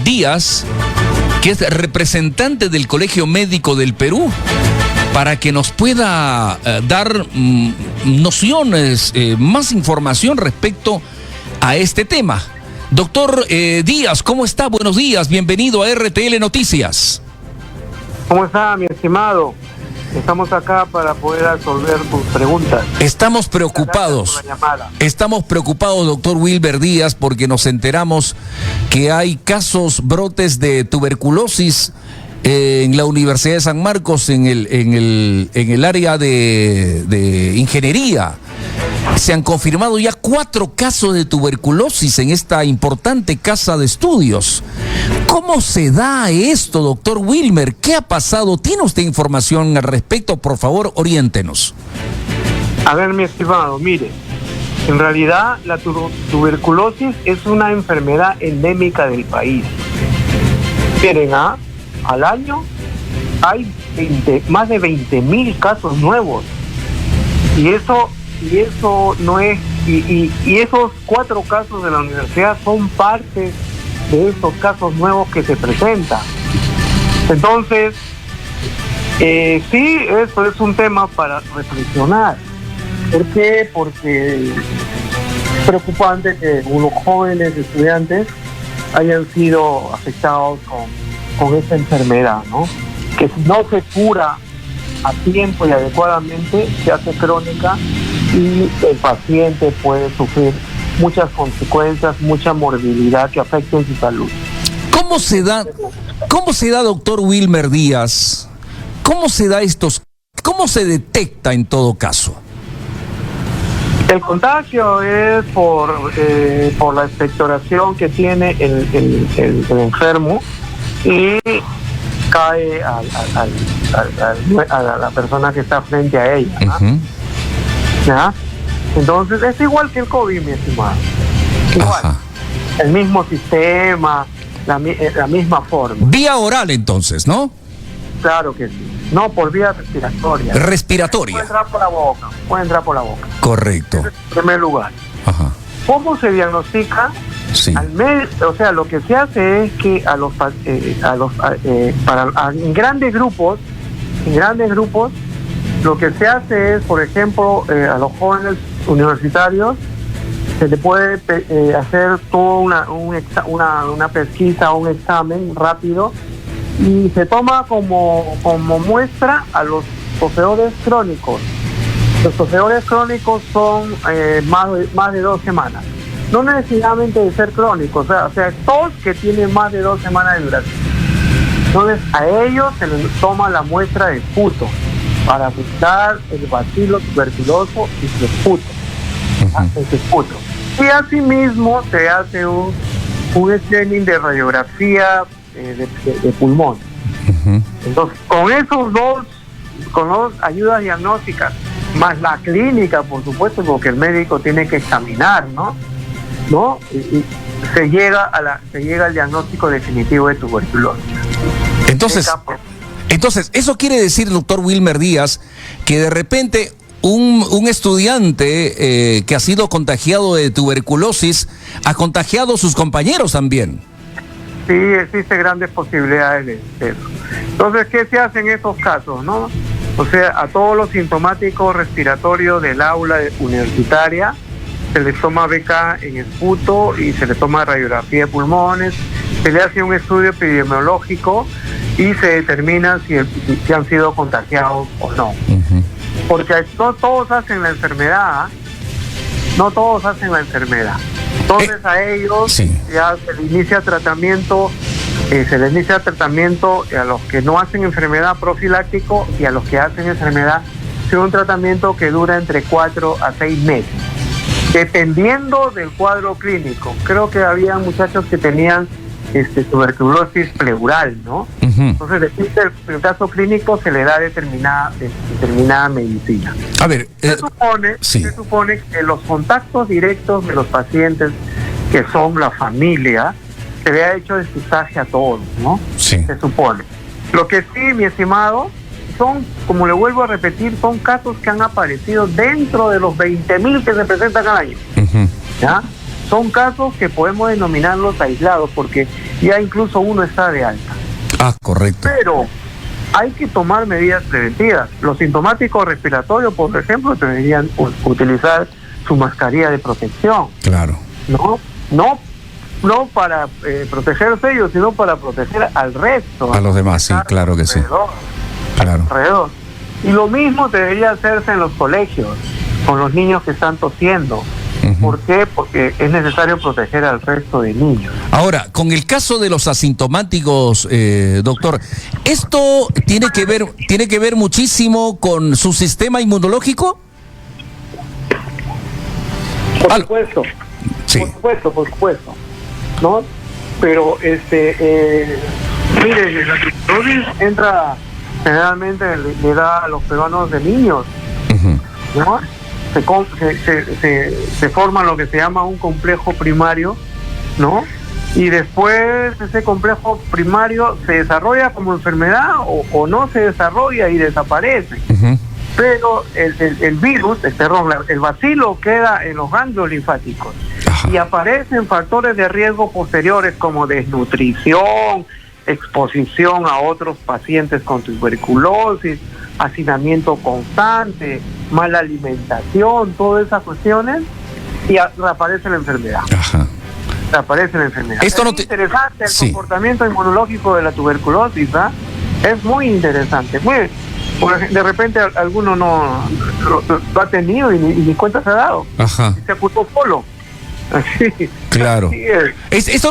Díaz, que es representante del Colegio Médico del Perú, para que nos pueda dar nociones, más información respecto a este tema. Doctor Díaz, ¿cómo está? Buenos días, bienvenido a RTL Noticias. ¿Cómo está, mi estimado? Estamos acá para poder resolver tus preguntas. Estamos preocupados, doctor Wilber Díaz, porque nos enteramos que hay brotes de tuberculosis en la Universidad de San Marcos, en el área de ingeniería. Se han confirmado ya 4 casos de tuberculosis en esta importante casa de estudios. ¿Cómo se da esto, doctor Wilmer? ¿Qué ha pasado? ¿Tiene usted información al respecto? Por favor, oriéntenos. A ver, mi estimado, mire, en realidad la tuberculosis es una enfermedad endémica del país. Miren, al año hay más de 20.000 casos nuevos. Y eso no es, y esos 4 casos de la universidad son parte de esos casos nuevos que se presentan. Entonces, sí, eso es un tema para reflexionar. ¿Por qué? Porque es preocupante que unos jóvenes estudiantes hayan sido afectados con esta enfermedad, ¿no? Que si no se cura a tiempo y adecuadamente, se hace crónica y el paciente puede sufrir muchas consecuencias, mucha morbilidad que afecta en su salud. ¿Cómo se da, doctor Wilmer Díaz? ¿Cómo se detecta en todo caso? El contagio es por la expectoración que tiene el enfermo y cae a la persona que está frente a ella, ¿no? Uh-huh. ¿Ya? Entonces es igual que el COVID, mi estimado. Igual. Ajá. El mismo sistema, la misma forma. Vía oral entonces, ¿no? Claro que sí. No, por vía respiratoria. Respiratoria. Puede entrar por la boca. Correcto. Ese es el primer lugar. Ajá. ¿Cómo se diagnostica? Sí. O sea, lo que se hace es que en grandes grupos, lo que se hace es, por ejemplo, a los jóvenes universitarios se le puede hacer toda una pesquisa, un examen rápido, y se toma como muestra a los poseedores crónicos. Los poseedores crónicos son más de 2 semanas. No necesariamente de ser crónicos, o sea, todos que tienen más de 2 semanas de duración. Entonces, a ellos se les toma la muestra de esputo para buscar el bacilo tuberculoso y su esputo. Y asimismo se hace un screening de radiografía de pulmón. Uh-huh. Entonces, con dos ayudas diagnósticas, más la clínica, por supuesto, porque el médico tiene que examinar, ¿no? Y se llega al diagnóstico definitivo de tuberculosis. Entonces, eso quiere decir, doctor Wilmer Díaz, que de repente un estudiante que ha sido contagiado de tuberculosis ha contagiado a sus compañeros también. Sí, existen grandes posibilidades de eso. Entonces, ¿qué se hace en esos casos, no? O sea, a todos los sintomáticos respiratorios del aula universitaria se les toma BK en esputo y se les toma radiografía de pulmones, se le hace un estudio epidemiológico y se determina si han sido contagiados o no. Uh-huh. Porque no todos hacen la enfermedad, Entonces a ellos sí. ya se les inicia tratamiento a los que no hacen enfermedad profiláctico, y a los que hacen enfermedad, es un tratamiento que dura entre 4 a 6 meses, dependiendo del cuadro clínico. Creo que había muchachos que tenían tuberculosis pleural, ¿no? Uh-huh. Entonces, depende del caso clínico, se le da determinada medicina. A ver, se supone que los contactos directos de los pacientes, que son la familia, se le ha hecho despistaje a todos, ¿no? Sí. Se supone. Lo que sí, mi estimado, son, como le vuelvo a repetir, son casos que han aparecido dentro de los 20.000 que se presentan cada año. Uh-huh. ¿Ya? son casos que podemos denominarlos aislados, porque ya incluso uno está de alta. Ah, correcto. Pero hay que tomar medidas preventivas. Los sintomáticos respiratorios, por ejemplo, deberían utilizar su mascarilla de protección. Claro. No para protegerse ellos, sino para proteger al resto. A los demás, sí, claro que sí. Claro. Alrededor. Y lo mismo debería hacerse en los colegios, con los niños que están tosiendo. ¿Por qué? Porque es necesario proteger al resto de niños. Ahora, con el caso de los asintomáticos, doctor, ¿esto tiene que ver muchísimo con su sistema inmunológico? Por supuesto. Sí. Por supuesto. ¿No? Pero mire, la tuberculosis entra generalmente, le da a los peruanos de niños, ¿no? Se forma lo que se llama un complejo primario, ¿no? Y después ese complejo primario se desarrolla como enfermedad o no se desarrolla y desaparece. Pero el virus, el bacilo queda en los ganglios linfáticos. Y aparecen factores de riesgo posteriores como desnutrición, exposición a otros pacientes con tuberculosis, hacinamiento constante, mala alimentación, todas esas cuestiones, y reaparece la enfermedad. Reaparece la enfermedad. Esto es interesante el comportamiento inmunológico de la tuberculosis, ¿ah? Es muy interesante. De repente alguno no lo ha tenido y ni cuenta se ha dado. Y se acusó solo. Así, claro. Así esto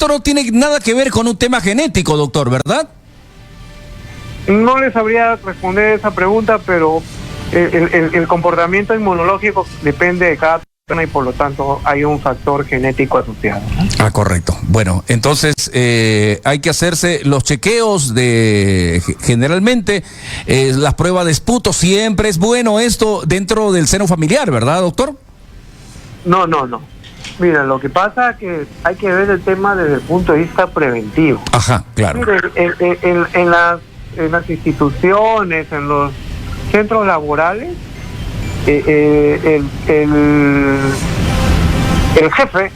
no tiene nada que ver con un tema genético, doctor, ¿verdad? No les sabría responder esa pregunta, pero el comportamiento inmunológico depende de cada persona y por lo tanto hay un factor genético asociado, ¿no? Ah, correcto. Bueno, entonces hay que hacerse los chequeos generalmente las pruebas de esputo. Siempre es bueno esto dentro del seno familiar, ¿verdad, doctor? No. Mira, lo que pasa es que hay que ver el tema desde el punto de vista preventivo. Claro. Mire, en las instituciones, en los centros laborales, el jefe,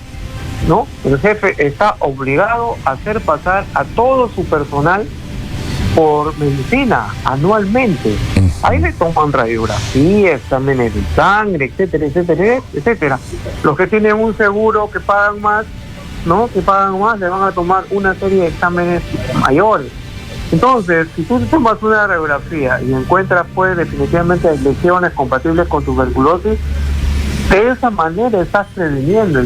¿no? El jefe está obligado a hacer pasar a todo su personal por medicina anualmente. Ahí le toman radiografía, exámenes de sangre, etcétera. Los que tienen un seguro que pagan más, ¿no? Le van a tomar una serie de exámenes mayores. Entonces, si tú tomas una radiografía y encuentras pues definitivamente lesiones compatibles con tuberculosis, de esa manera estás previniendo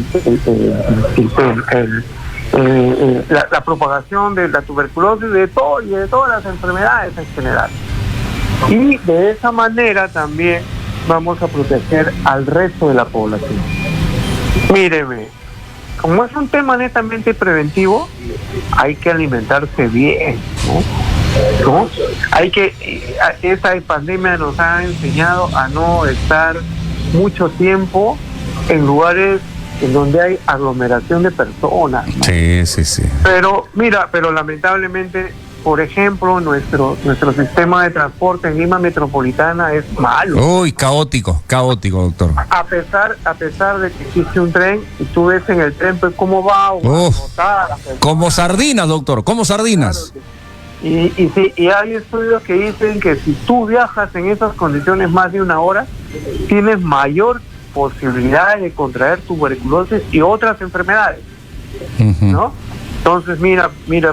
la propagación de la tuberculosis y de todas las enfermedades en general. Y de esa manera también vamos a proteger al resto de la población. Míreme, como es un tema netamente preventivo, hay que alimentarse bien, ¿no? Esta pandemia nos ha enseñado a no estar mucho tiempo en lugares en donde hay aglomeración de personas, ¿no? Sí. Pero lamentablemente, por ejemplo, nuestro sistema de transporte en Lima Metropolitana es malo. Uy, caótico, doctor. A pesar de que existe un tren, y tú ves en el tren pues cómo va, como sardinas, doctor, como sardinas. Claro. Y hay estudios que dicen que si tú viajas en esas condiciones más de una hora, tienes mayor posibilidad de contraer tuberculosis y otras enfermedades, ¿no? Entonces, mira,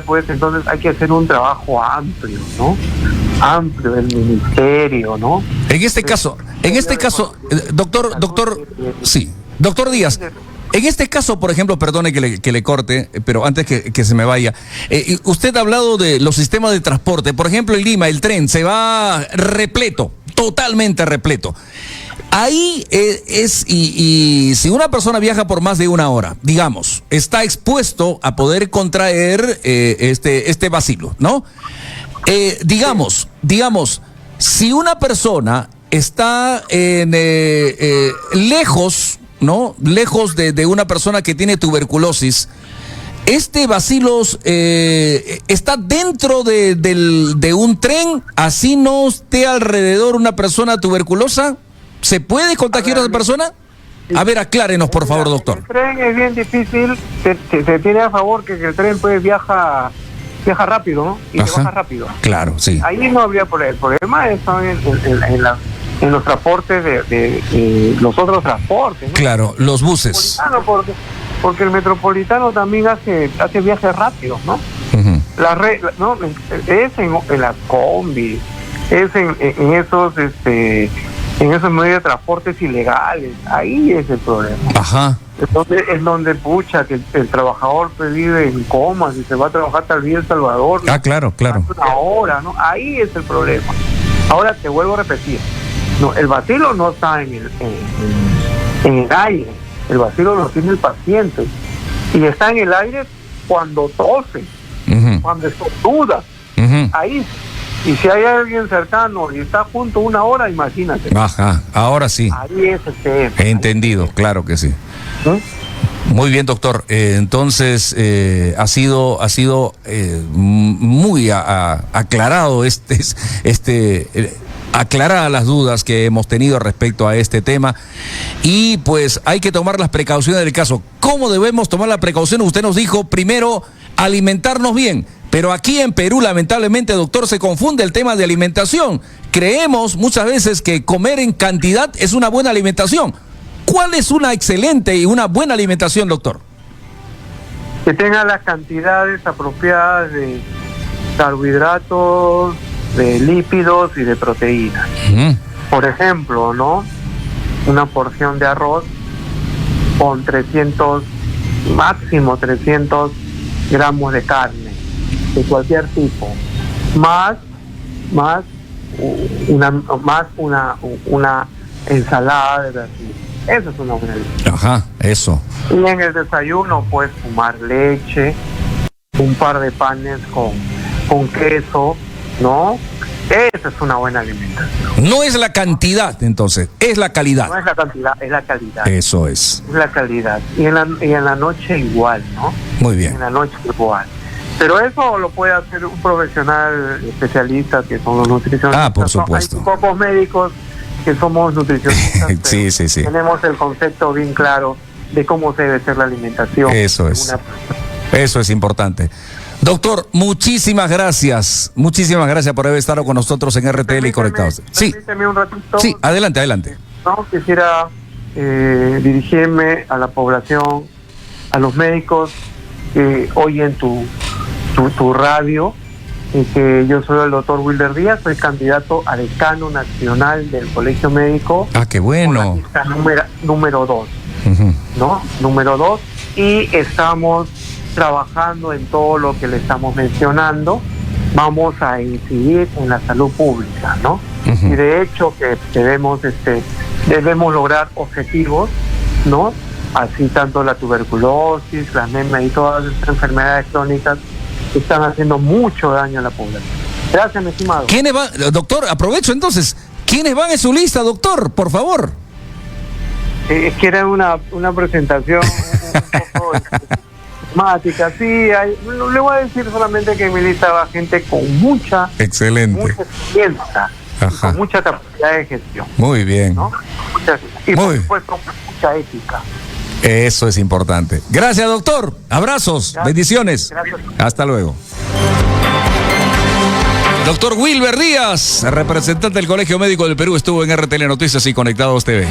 pues entonces hay que hacer un trabajo amplio, ¿no? Amplio del ministerio, ¿no? En este caso, doctor Díaz, en este caso, por ejemplo, perdone que le corte, pero antes que se me vaya, usted ha hablado de los sistemas de transporte. Por ejemplo, en Lima, el tren se va repleto, totalmente repleto. Ahí y si una persona viaja por más de una hora, digamos, está expuesto a poder contraer este bacilo, ¿no? Digamos, si una persona está lejos, ¿no? Lejos de una persona que tiene tuberculosis, este bacilos está dentro de un tren, así no esté alrededor una persona tuberculosa. ¿Se puede contagiar a esa persona? A ver, aclárenos, por favor, doctor. El tren es bien difícil, se tiene a favor que el tren pues viaja rápido, ¿no? Y se baja rápido. Claro, sí. Ahí no habría problema. El problema es en los transportes de los otros transportes, ¿no? Claro, los buses. Porque el metropolitano también hace viajes rápidos, ¿no? Uh-huh. ¿No? Es en las combi, es en esos medios de transportes ilegales. Ahí es el problema. Ajá. Es donde pucha, que el trabajador pues vive en comas y se va a trabajar tal vez El Salvador. Ah, claro. Una hora, ¿no? Ahí es el problema. Ahora te vuelvo a repetir. No, el vacilo no está en el aire. El vacilo lo tiene el paciente. Y está en el aire cuando tose, uh-huh, cuando estornuda. Uh-huh. Ahí. Y si hay alguien cercano y está junto 1 hora, imagínate. Ajá, ahora sí. Ahí es el tema. Entendido, claro que sí. Muy bien, doctor. Entonces, ha sido muy aclarado aclaradas las dudas que hemos tenido respecto a este tema, y pues hay que tomar las precauciones del caso. ¿Cómo debemos tomar la precaución? Usted nos dijo, primero, alimentarnos bien, pero aquí en Perú, lamentablemente, doctor, se confunde el tema de alimentación. Creemos muchas veces que comer en cantidad es una buena alimentación. ¿Cuál es una excelente y una buena alimentación, doctor? Que tenga las cantidades apropiadas de carbohidratos, de lípidos y de proteínas. Uh-huh. Por ejemplo, ¿no? Una porción de arroz con máximo 300 gramos de carne, de cualquier tipo, más una ensalada de verduras. Eso es una buena alimentación. Ajá, eso. Y en el desayuno puedes fumar leche, un par de panes con queso, ¿no? Esa es una buena alimentación. No es la cantidad, entonces, es la calidad. No es la cantidad, es la calidad. Eso es. Es la calidad. Y en la noche igual, ¿no? Muy bien. En la noche igual. Pero eso lo puede hacer un profesional especialista, que son los nutricionistas. Ah, por supuesto. Hay pocos médicos que somos nutricionistas. Sí. Tenemos el concepto bien claro de cómo debe ser la alimentación. Eso es. Eso es importante. Doctor, muchísimas gracias por haber estado con nosotros en RTL y Conectados. Sí. Permíteme un ratito. Sí, adelante. No, quisiera dirigirme a la población, a los médicos que oyen tu radio, que yo soy el doctor Wilber Díaz, soy candidato a decano nacional del Colegio Médico. Ah, qué bueno. Lista número 2, uh-huh, ¿no? Número 2, y estamos trabajando en todo lo que le estamos mencionando. Vamos a incidir en la salud pública, ¿no? Uh-huh. Y de hecho que debemos lograr objetivos, ¿no? Así tanto la tuberculosis, la anemia y todas estas enfermedades crónicas que están haciendo mucho daño a la población. Gracias, mi estimado. ¿Quiénes van, doctor? Aprovecho entonces. ¿Quiénes van en su lista, doctor? Por favor. Es que era una presentación un poco temática. Sí, le voy a decir solamente que en mi lista va gente con mucha experiencia, con mucha capacidad de gestión. Muy bien. ¿No? Y por supuesto, mucha ética. Eso es importante. Gracias, doctor. Abrazos, bendiciones. Gracias. Hasta luego. Doctor Wilber Díaz, representante del Colegio Médico del Perú, estuvo en RTL Noticias y Conectados TV.